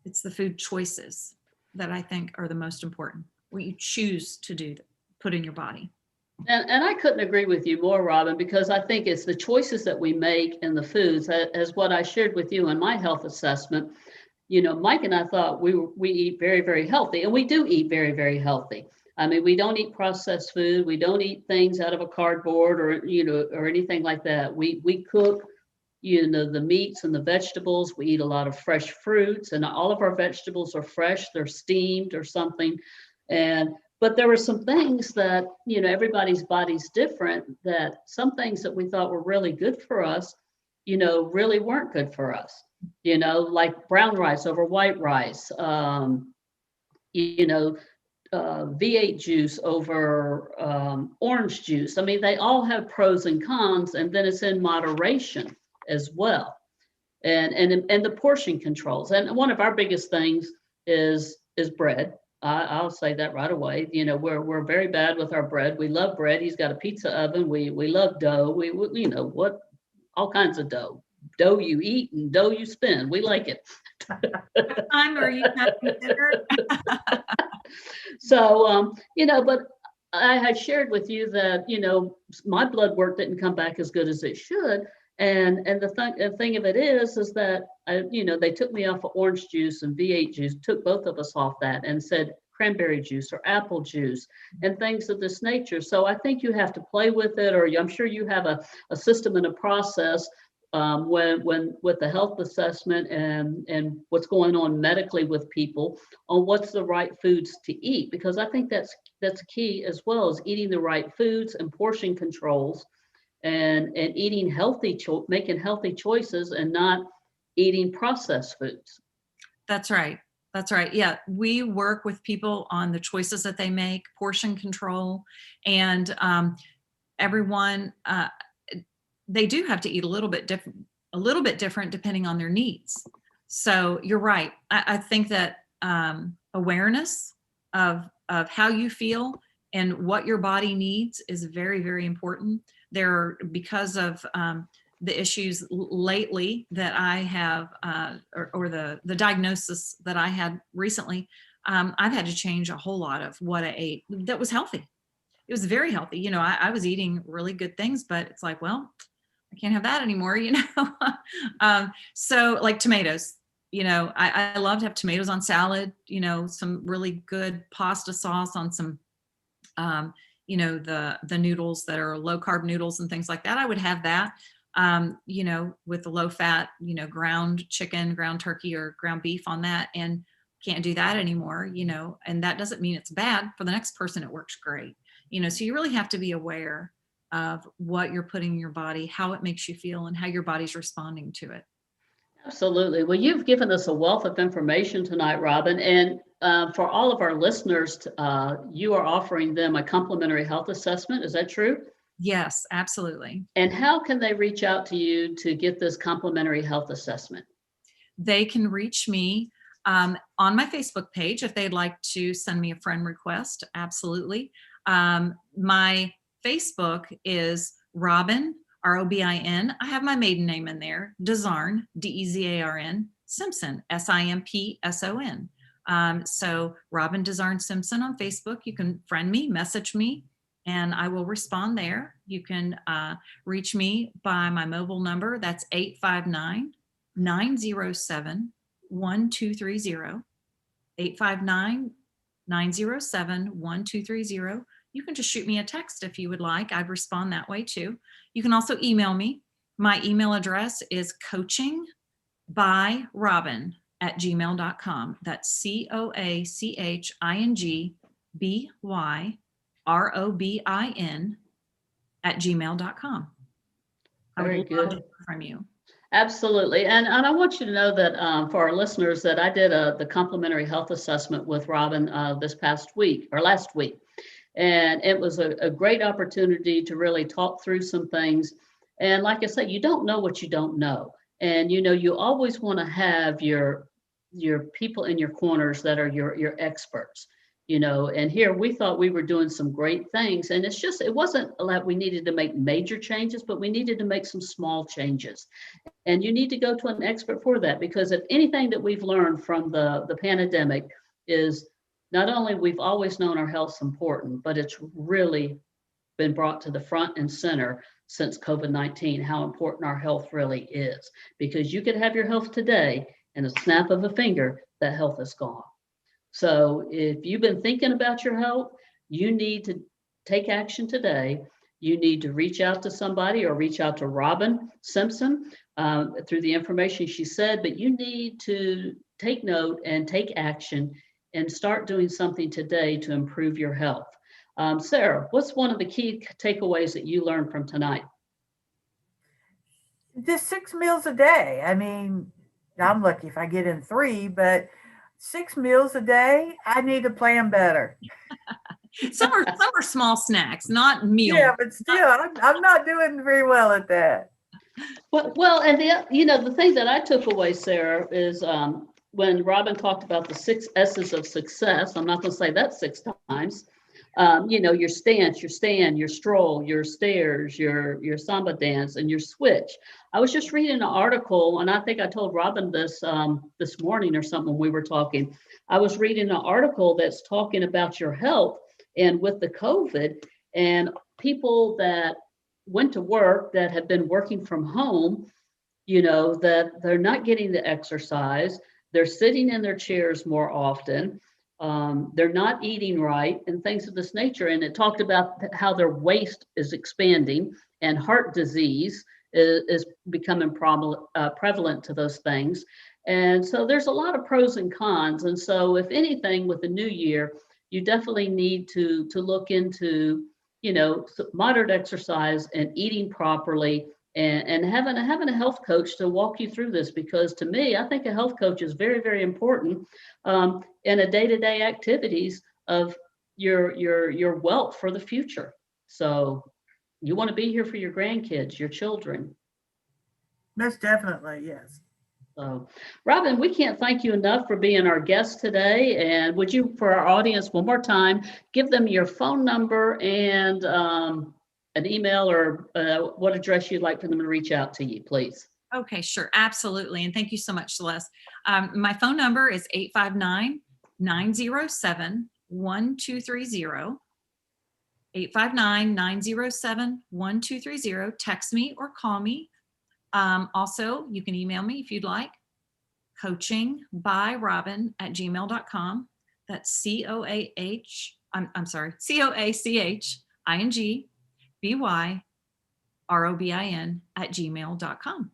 It's the food choices that I think are the most important. What you choose to put in your body. And I couldn't agree with you more, Robin, because I think it's the choices that we make in the foods, as what I shared with you in my health assessment. Mike and I thought we eat very, very healthy, and we do eat very, very healthy. I mean, we don't eat processed food. We don't eat things out of a cardboard or anything like that. We cook, the meats and the vegetables. We eat a lot of fresh fruits, and all of our vegetables are fresh. They're steamed or something. But there were some things that, everybody's body's different, that some things that we thought were really good for us, really weren't good for us. like brown rice over white rice, you know, V8 juice over orange juice. I mean, they all have pros and cons, and then it's in moderation as well. And the portion controls. And one of our biggest things is bread. I'll say that right away. We're very bad with our bread. We love bread. He's got a pizza oven. We love dough. We all kinds of dough. Dough you eat and dough you spend. We like it. What time are you having dinner? So, but I had shared with you that, my blood work didn't come back as good as it should. And the thing of it is that, they took me off of orange juice and V8 juice, took both of us off that and said cranberry juice or apple juice and things of this nature. So I think you have to play with it, or I'm sure you have a system and a process when with the health assessment and what's going on medically with people on what's the right foods to eat, because I think that's key as well, as eating the right foods and portion controls and eating making healthy choices and not eating processed foods. That's right. That's right. Yeah. We work with people on the choices that they make, portion control, and everyone, they do have to eat a little bit different depending on their needs. So you're right. I think that awareness of how you feel and what your body needs is very, very important. Because of the issues lately that I have, or the diagnosis that I had recently, I've had to change a whole lot of what I ate that was healthy. It was very healthy. I was eating really good things, but it's like, well, I can't have that anymore, So like tomatoes, I love to have tomatoes on salad, some really good pasta sauce on some, the noodles that are low carb noodles and things like that. I would have that, with the low fat, ground chicken, ground turkey, or ground beef on that, and can't do that anymore, and that doesn't mean it's bad. For the next person, it works great. So you really have to be aware of what you're putting in your body, how it makes you feel, and how your body's responding to it. Absolutely. Well, you've given us a wealth of information tonight, Robin. And for all of our listeners, you are offering them a complimentary health assessment. Is that true? Yes, absolutely. And how can they reach out to you to get this complimentary health assessment? They can reach me on my Facebook page if they'd like to send me a friend request. Absolutely. My Facebook is Robin, Robin. I have my maiden name in there, DeZarn, DeZarn, Simpson, Simpson. So Robin DeZarn Simpson on Facebook. You can friend me, message me, and I will respond there. You can reach me by my mobile number. That's 859-907-1230. 859-907-1230. You can just shoot me a text if you would like. I'd respond that way too. You can also email me. My email address is coachingbyRobin@gmail.com. That's coachingbyRobin@gmail.com. Very good. Love to hear from you. Absolutely. And I want you to know that for our listeners that I did the complimentary health assessment with Robin last week. And it was a great opportunity to really talk through some things. And like I said, you don't know what you don't know. And, you always want to have your people in your corners that are your experts, and here we thought we were doing some great things. And it wasn't like we needed to make major changes, but we needed to make some small changes. And you need to go to an expert for that, because if anything that we've learned from the pandemic is not only we've always known our health's important, but it's really been brought to the front and center since COVID-19, how important our health really is. Because you could have your health today and a snap of a finger, that health is gone. So if you've been thinking about your health, you need to take action today. You need to reach out to somebody or reach out to Robin Simpson through the information she said, but you need to take note and take action and start doing something today to improve your health. Sarah, what's one of the key takeaways that you learned from tonight? Just 6 meals a day. I mean, I'm lucky if I get in 3, but 6 meals a day, I need to plan better. Some are small snacks, not meals. Yeah, but still, I'm not doing very well at that. Well, and the thing that I took away, Sarah, is when Robin talked about the 6 S's of success. I'm not going to say that 6 times. Your stance, your stand, your stroll, your stairs, your samba dance, and your switch. I was just reading an article, and I think I told Robin this this morning or something when we were talking. I was reading an article that's talking about your health and with the COVID and people that went to work that have been working from home, that they're not getting the exercise, they're sitting in their chairs more often, they're not eating right, and things of this nature. And it talked about how their waist is expanding and heart disease is becoming prevalent to those things. And so there's a lot of pros and cons. And so if anything, with the new year, you definitely need to look into, moderate exercise and eating properly, and having a health coach to walk you through this, because to me, I think a health coach is very, very important in a day-to-day activities of your wealth for the future. So you want to be here for your grandkids, your children. Most definitely, yes. So, Robin, we can't thank you enough for being our guest today. And would you, for our audience, one more time, give them your phone number and an email or what address you'd like for them to reach out to you, please? Okay, sure. Absolutely. And thank you so much, Celeste. My phone number is 859-907-1230. 859-907-1230. Text me or call me. Also, you can email me if you'd like. coachingbyrobin@gmail.com. That's COACHINGBYROBIN@gmail.com.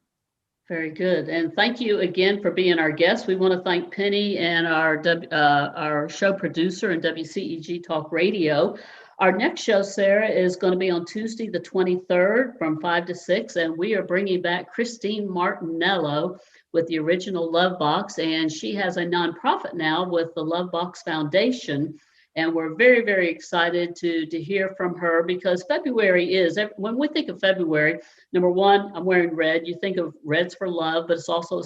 Very good. And thank you again for being our guest. We want to thank Penny and our show producer and WCEG Talk Radio. Our next show, Sarah, is going to be on Tuesday, the 23rd from 5 to 6. And we are bringing back Christine Martinello with the original Love Box. And she has a nonprofit now with the Love Box Foundation. And we're very, very excited to hear from her, because February is, when we think of February, number one, I'm wearing red. You think of reds for love, but it's also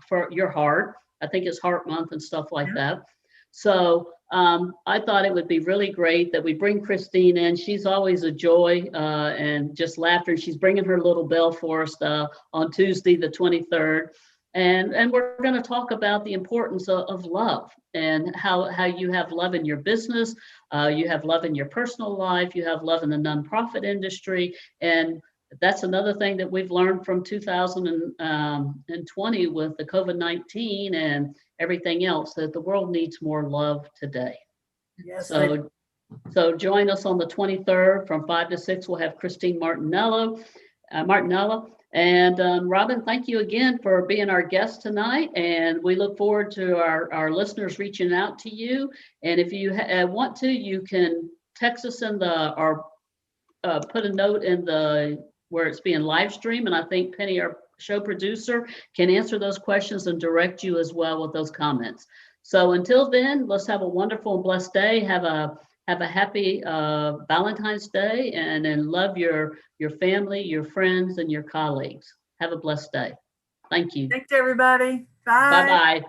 for your heart. I think it's Heart Month and stuff like that. So I thought it would be really great that we bring Christine in. She's always a joy and just laughter. And she's bringing her little bell for us on Tuesday, the 23rd. And we're going to talk about the importance of love and how you have love in your business, you have love in your personal life, you have love in the nonprofit industry. And that's another thing that we've learned from 2020 with the COVID-19 and everything else, that the world needs more love today. Yes. So join us on the 23rd from 5 to 6. We'll have Christine Martinello. And Robin, thank you again for being our guest tonight. And we look forward to our listeners reaching out to you. And if you want to, you can text us or put a note in where it's being live streamed. And I think Penny, our show producer, can answer those questions and direct you as well with those comments. So until then, let's have a wonderful and blessed day. Have a happy Valentine's Day, and love your family, your friends, and your colleagues. Have a blessed day. Thank you. Thanks, everybody. Bye. Bye-bye.